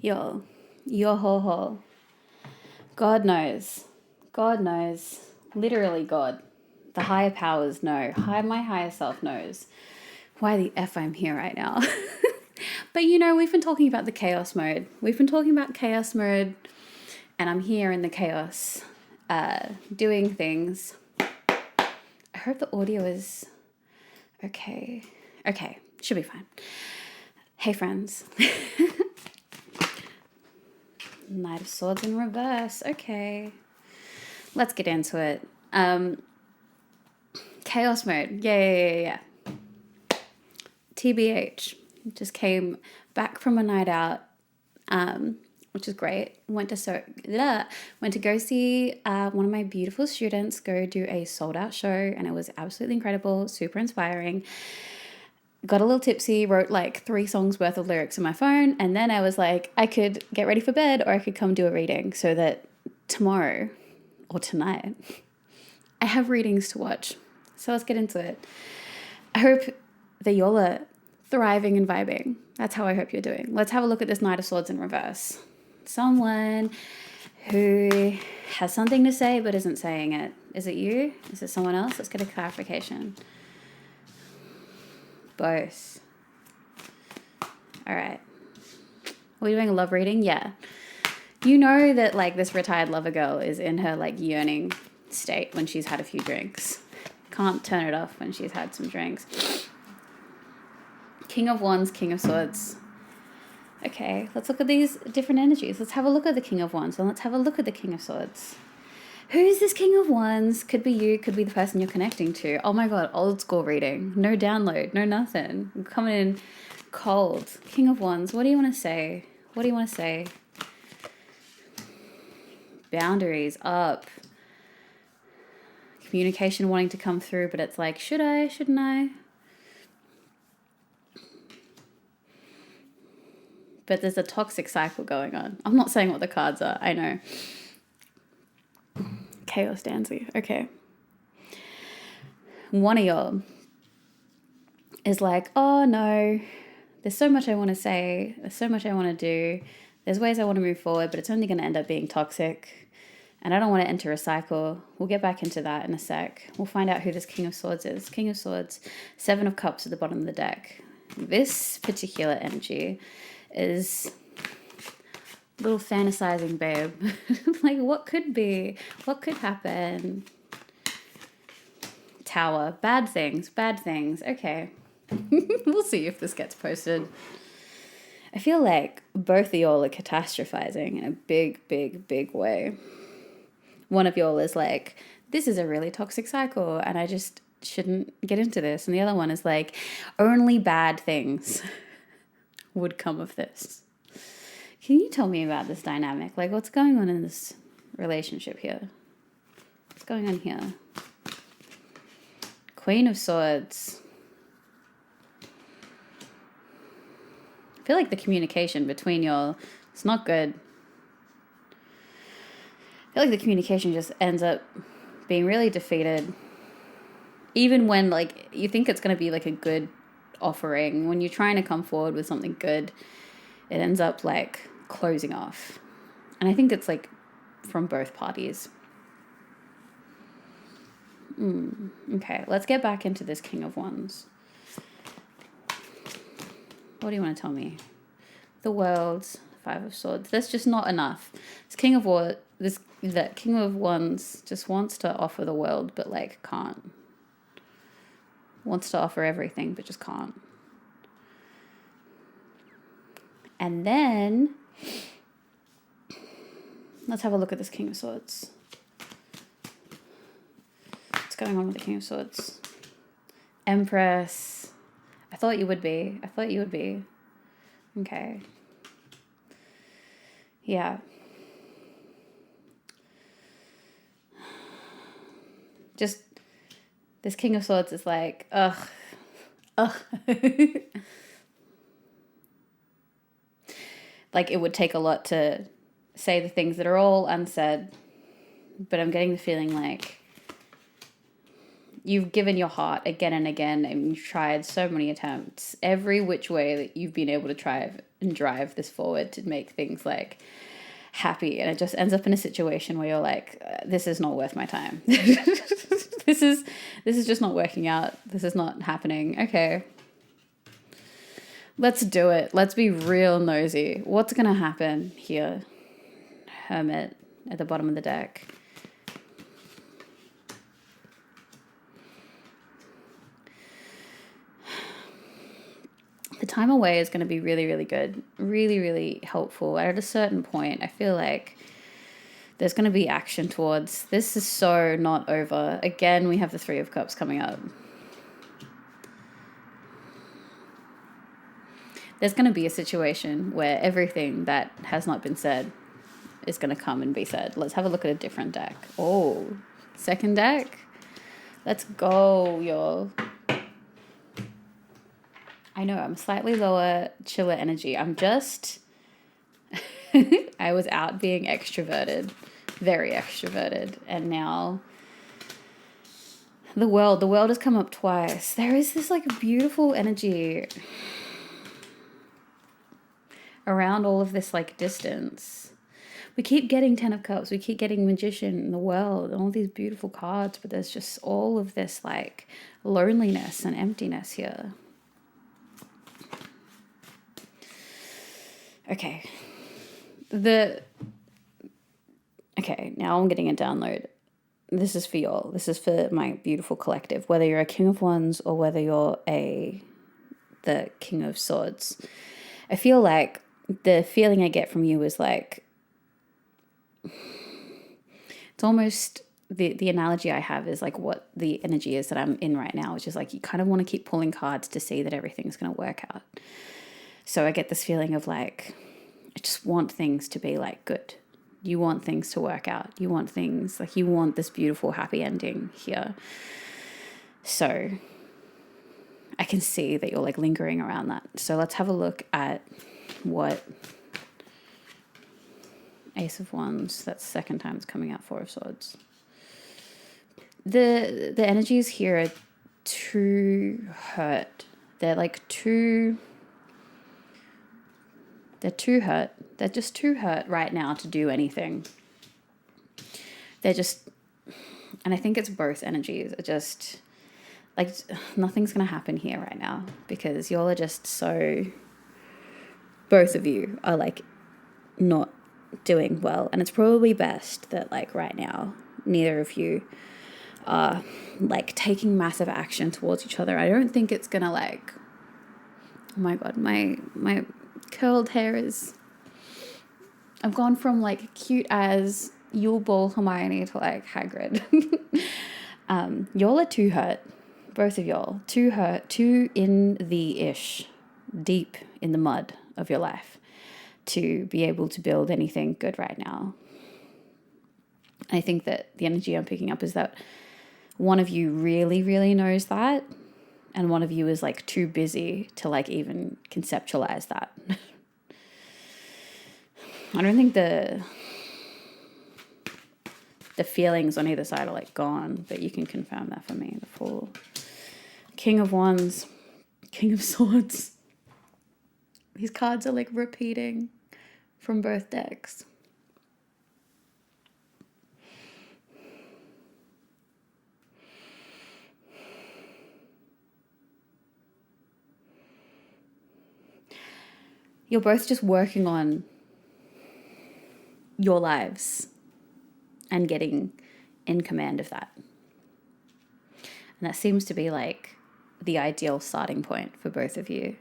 Yo ho ho. God knows. God knows. Literally God. The higher powers know. My higher self knows why the F I'm here right now. But we've been talking about the chaos mode. And I'm here in the chaos, doing things. I hope the audio is okay. Okay, should be fine. Hey friends. Knight of Swords in reverse. Okay. Let's get into it. Chaos mode. Yeah. TBH. Just came back from a night out, which is great. Went to go see one of my beautiful students go do a sold out show, and it was absolutely incredible, super inspiring. Got a little tipsy, wrote like 3 songs worth of lyrics on my phone, and then I was like, I could get ready for bed or I could come do a reading so that tomorrow or tonight I have readings to watch. So let's get into it. I hope that y'all are thriving and vibing. That's how I hope you're doing. Let's have a look at this Knight of Swords in reverse. Someone who has something to say but isn't saying it. Is it you? Is it someone else? Let's get a clarification. Both. All right. Are we doing a love reading? Yeah. You know that like this retired lover girl is in her like yearning state when she's had a few drinks. Can't turn it off when she's had some drinks. King of Wands, King of Swords. Okay, let's look at these different energies. Let's have a look at the King of Wands and let's have a look at the King of Swords. Who's this King of Wands? Could be you, could be the person you're connecting to. Oh my God, old school reading. No download, no nothing. I'm coming in cold. King of Wands, what do you want to say? Boundaries up. Communication wanting to come through, but it's like, should I, shouldn't I? But there's a toxic cycle going on. I'm not saying what the cards are, I know. Chaos Dancy, okay. One of y'all is like, oh no, there's so much I want to say, there's so much I want to do, there's ways I want to move forward, but it's only going to end up being toxic, and I don't want to enter a cycle. We'll get back into that in a sec. We'll find out who this King of Swords is. King of Swords, 7 of Cups at the bottom of the deck. This particular energy is little fantasizing babe. Like, what could be? What could happen? Tower. Bad things. Okay. We'll see if this gets posted. I feel like both of y'all are catastrophizing in a big way. One of y'all is like, this is a really toxic cycle and I just shouldn't get into this. And the other one is like, only bad things would come of this. Can you tell me about this dynamic? Like, what's going on in this relationship here? What's going on here? Queen of Swords. I feel like the communication between y'all, it's not good. I feel like the communication just ends up being really defeated. Even when, like, you think it's going to be, like, a good offering. When you're trying to come forward with something good, it ends up, like, closing off. And I think it's, like, from both parties. Okay, let's get back into this King of Wands. What do you want to tell me? The World, 5 of Swords. That's just not enough. This King of Wands just wants to offer the world, but like can't. Wants to offer everything, but just can't. And then let's have a look at this King of Swords. What's going on with the King of Swords? Empress. I thought you would be. Okay. Yeah. Just, this King of Swords is like, ugh. Like, it would take a lot to say the things that are all unsaid, but I'm getting the feeling like You've given your heart again and again, and you've tried so many attempts, every which way that you've been able to try and drive this forward to make things like happy, and it just ends up in a situation where you're like, this is not worth my time. this is just not working out. This is not happening. Okay, let's do it. Let's be real nosy. What's gonna happen here? Hermit at the bottom of the deck. The time away is going to be really, really good. Really, really helpful. At a certain point, I feel like there's going to be action towards. This is so not over. Again, we have the Three of Cups coming up. There's going to be a situation where everything that has not been said is going to come and be said. Let's have a look at a different deck. Oh, second deck. Let's go, y'all. I know, I'm slightly lower, chiller energy. I'm just, I was out being extroverted, very extroverted. And now the world has come up twice. There is this like beautiful energy around all of this like distance. We keep getting Ten of Cups. We keep getting Magician in the World and all these beautiful cards. But there's just all of this like loneliness and emptiness here. Okay. Now I'm getting a download. This is for y'all. This is for my beautiful collective. Whether you're a King of Wands or whether you're the King of Swords. I feel like the feeling I get from you is like, it's almost the analogy I have is like what the energy is that I'm in right now, which is like you kind of want to keep pulling cards to see that everything's going to work out. So I get this feeling of like, I just want things to be like good. You want things to work out. You want things like you want this beautiful happy ending here. So I can see that you're like lingering around that. So let's have a look at what Ace of Wands, that's the second time it's coming out, Four of Swords. The energies here are too hurt. They're like too... They're too hurt. They're just too hurt right now to do anything. They're just, and I think it's both energies. Are just like nothing's going to happen here right now because y'all are just so, both of you are like not doing well. And it's probably best that like right now, neither of you are like taking massive action towards each other. I don't think it's going to like, oh my God, my curled hair is, I've gone from like cute as Yule Ball Hermione to like Hagrid. Y'all are too hurt, both of y'all, too hurt, too in the ish, deep in the mud of your life to be able to build anything good right now. I think that the energy I'm picking up is that one of you really, really knows that. And one of you is like too busy to like even conceptualize that. I don't think the feelings on either side are like gone, but you can confirm that for me. The Fool, King of Wands, King of Swords. These cards are like repeating from both decks. You're both just working on your lives and getting in command of that. And that seems to be like the ideal starting point for both of you.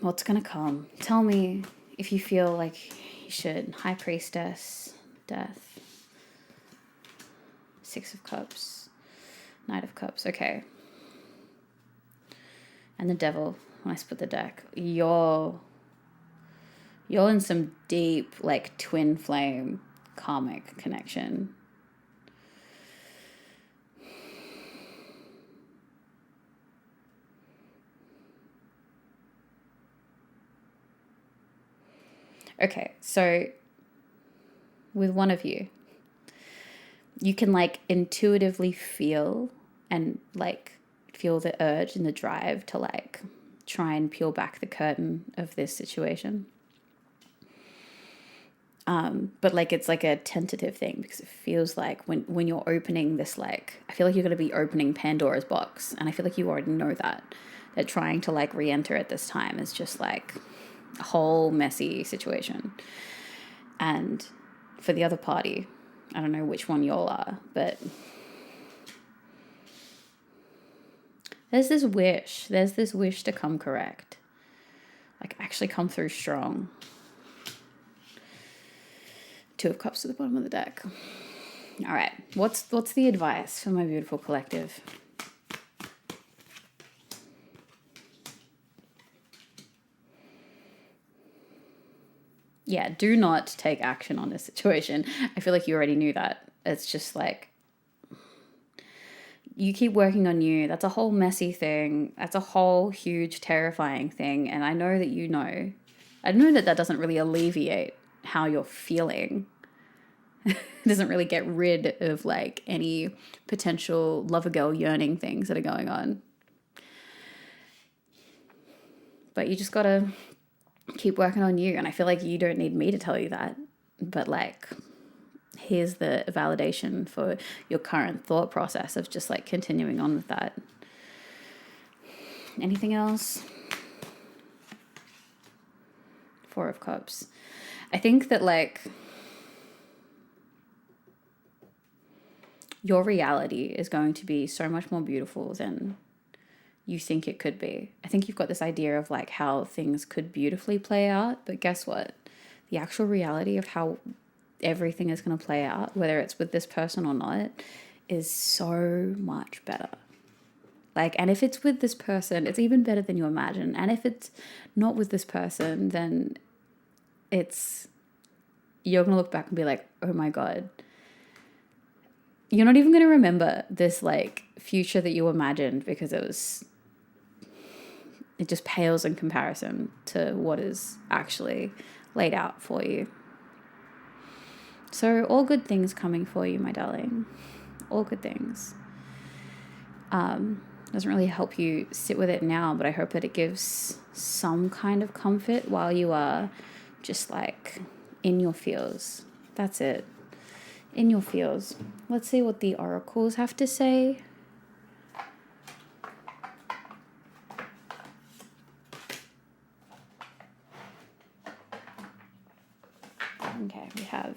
What's going to come? Tell me if you feel like you should. High Priestess, Death, Six of Cups, Knight of Cups. Okay. And the Devil. When I split the deck, you're in some deep, like, twin flame karmic connection. Okay, so with one of you, you can like intuitively feel and like feel the urge and the drive to like try and peel back the curtain of this situation. But like it's like a tentative thing because it feels like when you're opening this, like I feel like you're going to be opening Pandora's box, and I feel like you already know that trying to like re-enter at this time is just like a whole messy situation. And for the other party, I don't know which one y'all are, but there's this wish to come correct, like actually come through strong. Two of Cups to the bottom of the deck. All right, what's the advice for my beautiful collective? Yeah, do not take action on this situation. I feel like you already knew that. It's just like, you keep working on you. That's a whole messy thing. That's a whole huge, terrifying thing. And I know that you know. I know that doesn't really alleviate how you're feeling. It doesn't really get rid of like any potential lover girl yearning things that are going on. But you just gotta keep working on you. And I feel like you don't need me to tell you that. But like, here's the validation for your current thought process of just like continuing on with that. Anything else? Four of Cups. I think that like your reality is going to be so much more beautiful than you think it could be. I think you've got this idea of like how things could beautifully play out, but guess what? The actual reality of how everything is going to play out, whether it's with this person or not, is so much better. Like, and if it's with this person, it's even better than you imagine. And if it's not with this person, then you're going to look back and be like, oh my God. You're not even going to remember this like future that you imagined because it just pales in comparison to what is actually laid out for you. So all good things coming for you, my darling. All good things. Doesn't really help you sit with it now, but I hope that it gives some kind of comfort while you are just like in your feels. That's it. In your feels. Let's see what the oracles have to say. Okay, we have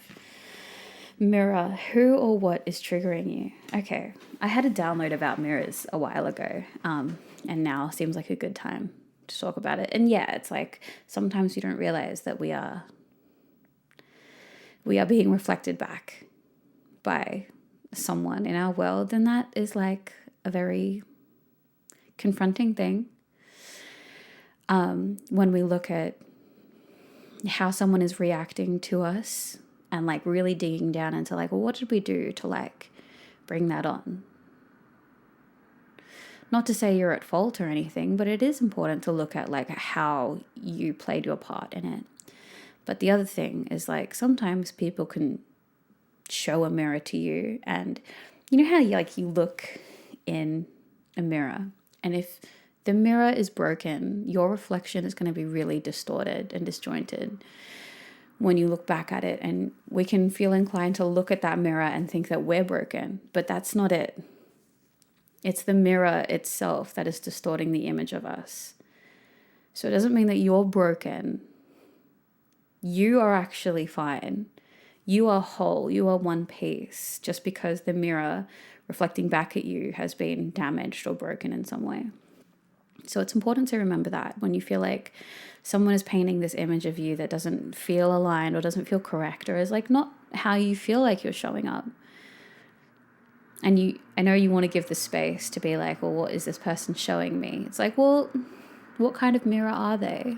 mirror. Who or what is triggering you? Okay, I had a download about mirrors a while ago, and now seems like a good time to talk about it. And yeah, it's like sometimes you don't realize that we are being reflected back by someone in our world, and that is like a very confronting thing. When we look at how someone is reacting to us and like really digging down into like, well, what did we do to like bring that on? Not to say you're at fault or anything, but it is important to look at like how you played your part in it. But the other thing is like sometimes people can show a mirror to you, and you know how you look in a mirror, and if the mirror is broken, your reflection is going to be really distorted and disjointed when you look back at it. And we can feel inclined to look at that mirror and think that we're broken, but that's not it. It's the mirror itself that is distorting the image of us. So it doesn't mean that you're broken. You are actually fine. You are whole. You are one piece, just because the mirror reflecting back at you has been damaged or broken in some way. So it's important to remember that when you feel like someone is painting this image of you that doesn't feel aligned or doesn't feel correct or is like not how you feel like you're showing up. And I know you want to give the space to be like, well, what is this person showing me? It's like, well, what kind of mirror are they?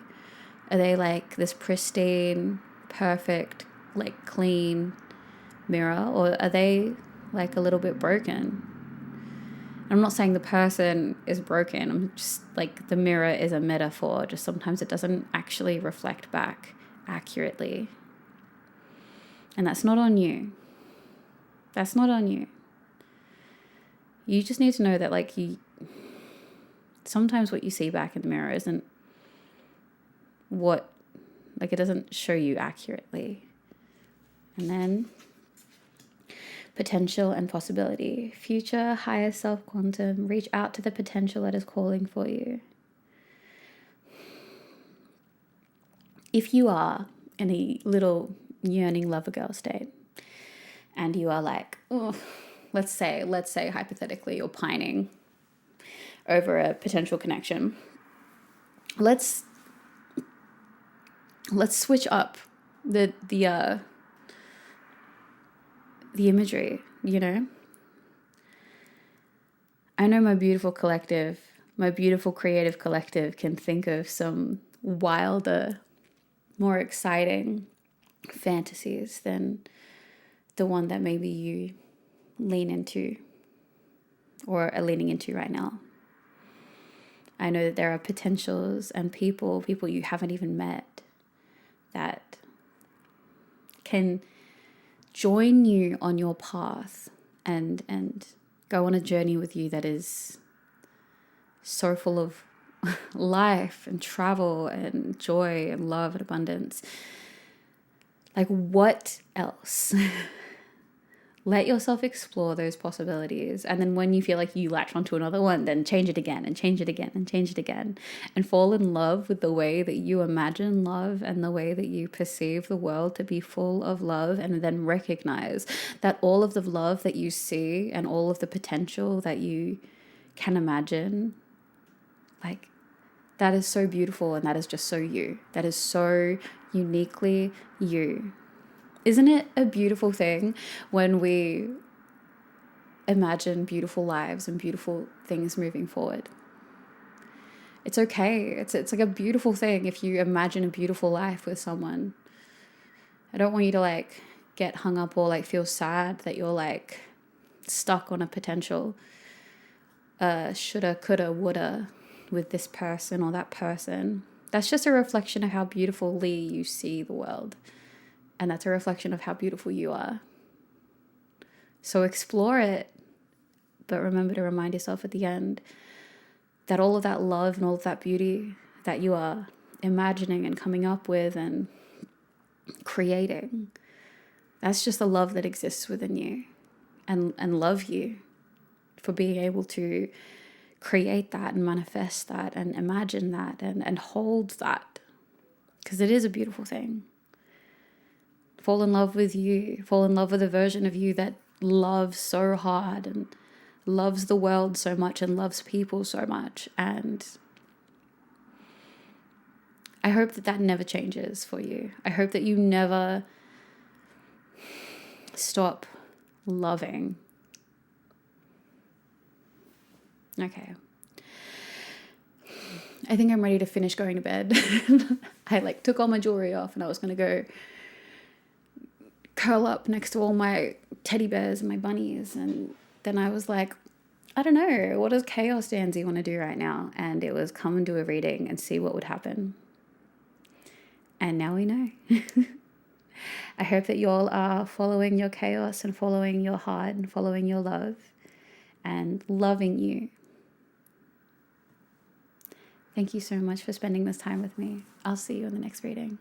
Are they like this pristine, perfect, like clean mirror, or are they like a little bit broken? I'm not saying the person is broken. I'm just like, the mirror is a metaphor. Just sometimes it doesn't actually reflect back accurately. And that's not on you. That's not on you. You just need to know that like sometimes what you see back in the mirror isn't what, like it doesn't show you accurately. And then potential and possibility. Future, higher self, quantum. Reach out to the potential that is calling for you. If you are in a little yearning lover girl state and you are like, oh, let's say hypothetically you're pining over a potential connection. Let's switch up the imagery, you know? I know my beautiful creative collective can think of some wilder, more exciting fantasies than the one that maybe you lean into or are leaning into right now. I know that there are potentials and people you haven't even met that can join you on your path and go on a journey with you that is so full of life and travel and joy and love and abundance. Like, what else? Let yourself explore those possibilities. And then when you feel like you latch onto another one, then change it again and change it again and change it again. And fall in love with the way that you imagine love and the way that you perceive the world to be full of love. And then recognize that all of the love that you see and all of the potential that you can imagine, like, that is so beautiful and that is just so you. That is so uniquely you. Isn't it a beautiful thing when we imagine beautiful lives and beautiful things moving forward? It's okay. It's like a beautiful thing if you imagine a beautiful life with someone. I don't want you to like get hung up or like feel sad that you're like stuck on a potential shoulda, coulda, woulda with this person or that person. That's just a reflection of how beautifully you see the world. And that's a reflection of how beautiful you are. So explore it, but remember to remind yourself at the end that all of that love and all of that beauty that you are imagining and coming up with and creating, that's just the love that exists within you, and love you for being able to create that and manifest that and imagine that and hold that, because it is a beautiful thing. Fall in love with you. Fall in love with a version of you that loves so hard and loves the world so much and loves people so much. And I hope that that never changes for you. I hope that you never stop loving. Okay. I think I'm ready to finish going to bed. I like took all my jewelry off and I was going to go curl up next to all my teddy bears and my bunnies, and then I was like, I don't know, what does Chaos Danzy want to do right now? And it was come and do a reading and see what would happen. And now we know. I hope that you all are following your chaos and following your heart and following your love and loving you. Thank you so much for spending this time with me. I'll see you in the next reading.